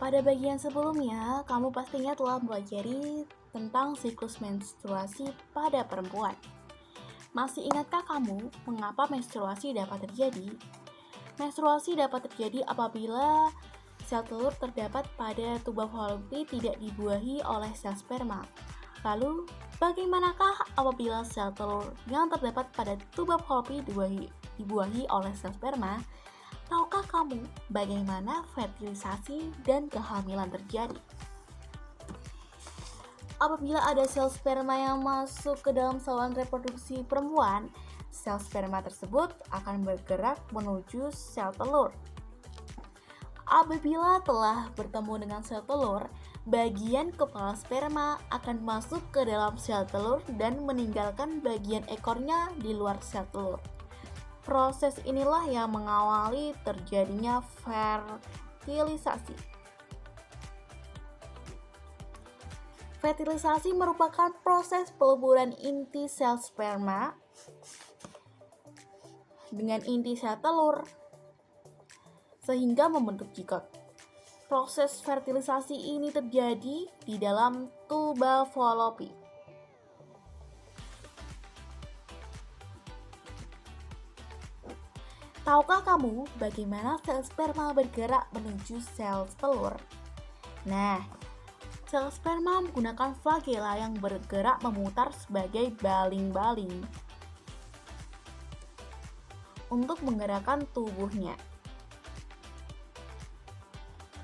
Pada bagian sebelumnya, kamu pastinya telah mempelajari tentang siklus menstruasi pada perempuan. Masih ingatkah kamu mengapa menstruasi dapat terjadi? Menstruasi dapat terjadi apabila sel telur terdapat pada tuba falopi tidak dibuahi oleh sel sperma. Lalu, bagaimanakah apabila sel telur yang terdapat pada tuba falopi dibuahi oleh sel sperma? Tahukah kamu bagaimana fertilisasi dan kehamilan terjadi? Apabila ada sel sperma yang masuk ke dalam saluran reproduksi perempuan, sel sperma tersebut akan bergerak menuju sel telur. Apabila telah bertemu dengan sel telur, bagian kepala sperma akan masuk ke dalam sel telur dan meninggalkan bagian ekornya di luar sel telur. Proses inilah yang mengawali terjadinya fertilisasi. Fertilisasi merupakan proses peleburan inti sel sperma dengan inti sel telur sehingga membentuk zigot. Proses fertilisasi ini terjadi di dalam tuba falopi. Tahukah kamu bagaimana sel sperma bergerak menuju sel telur? Nah, sel sperma menggunakan flagela yang bergerak memutar sebagai baling-baling untuk menggerakkan tubuhnya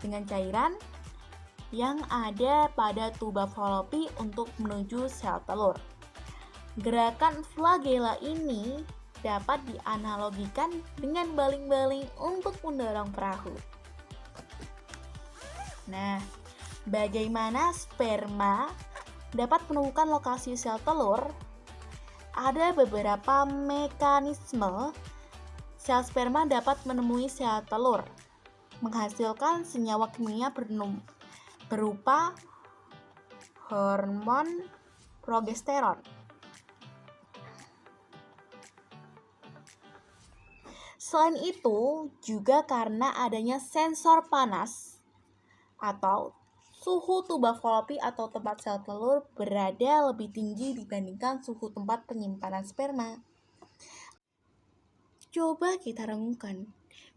dengan cairan yang ada pada tuba falopi untuk menuju sel telur. Gerakan flagela ini dapat dianalogikan dengan baling-baling untuk mendorong perahu. Nah, bagaimana sperma dapat menemukan lokasi sel telur? Ada beberapa mekanisme sel sperma dapat menemui sel telur, menghasilkan senyawa kimia berupa hormon progesteron. Selain itu, juga karena adanya sensor panas atau suhu tuba falopi atau tempat sel telur berada lebih tinggi dibandingkan suhu tempat penyimpanan sperma. Coba kita renungkan,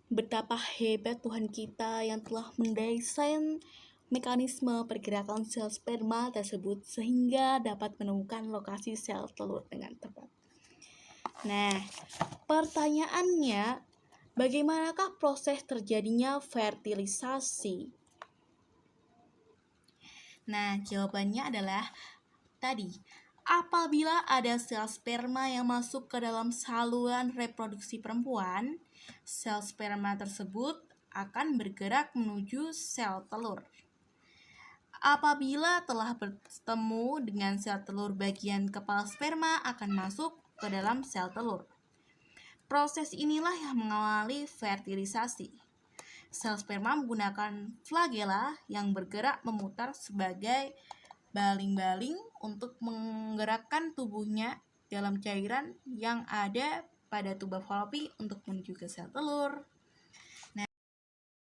betapa hebat Tuhan kita yang telah mendesain mekanisme pergerakan sel sperma tersebut sehingga dapat menemukan lokasi sel telur dengan tepat. Nah, pertanyaannya, bagaimanakah proses terjadinya fertilisasi? Nah, jawabannya adalah tadi, apabila ada sel sperma yang masuk ke dalam saluran reproduksi perempuan, sel sperma tersebut akan bergerak menuju sel telur. Apabila telah bertemu dengan sel telur, bagian kepala sperma akan masuk ke dalam sel telur. Proses inilah yang mengawali fertilisasi. Sel sperma menggunakan flagela yang bergerak memutar sebagai baling-baling untuk menggerakkan tubuhnya dalam cairan yang ada pada tuba falopi untuk menuju ke sel telur.